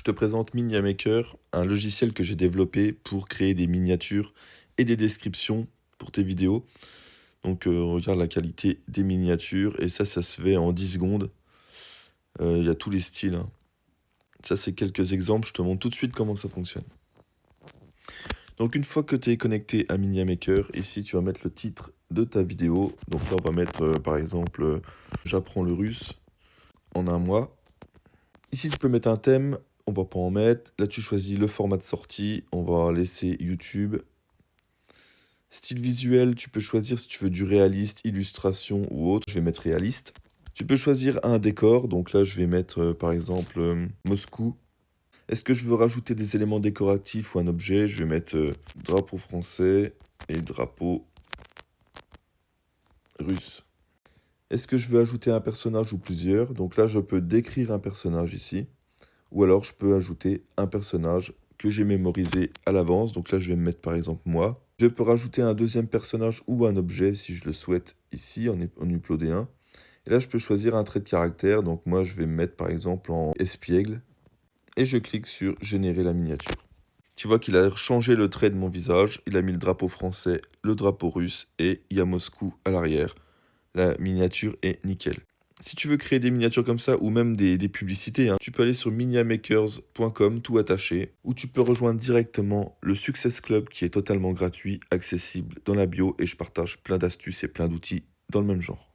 te présente MiniaMaker, un logiciel que j'ai développé pour créer des miniatures et des descriptions pour tes vidéos. Donc regarde la qualité des miniatures et ça se fait en 10 secondes. Il y a tous les styles, hein. Ça c'est quelques exemples, je te montre tout de suite comment ça fonctionne. Donc une fois que tu es connecté à MiniaMaker, ici tu vas mettre le titre de ta vidéo. Donc là on va mettre par exemple j'apprends le russe en un mois. Ici tu peux mettre un thème, on va pas en mettre. Là tu choisis le format de sortie, on va laisser YouTube. Style visuel, tu peux choisir si tu veux du réaliste, illustration ou autre. Je vais mettre réaliste. Tu peux choisir un décor, donc là je vais mettre par exemple Moscou. Est-ce que je veux rajouter des éléments décoratifs ou un objet? Je vais mettre drapeau français et drapeau russe. Est-ce que je veux ajouter un personnage ou plusieurs? Donc là je peux décrire un personnage ici. Ou alors je peux ajouter un personnage que j'ai mémorisé à l'avance. Donc là je vais me mettre par exemple moi. Je peux rajouter un deuxième personnage ou un objet si je le souhaite ici en uploader un. Et là je peux choisir un trait de caractère. Donc moi je vais me mettre par exemple en espiègle. Et je clique sur générer la miniature. Tu vois qu'il a changé le trait de mon visage. Il a mis le drapeau français, le drapeau russe et il y a Moscou à l'arrière. La miniature est nickel. Si tu veux créer des miniatures comme ça ou même des publicités, hein, tu peux aller sur miniamakers.com tout attaché ou tu peux rejoindre directement le Success Club qui est totalement gratuit, accessible dans la bio et je partage plein d'astuces et plein d'outils dans le même genre.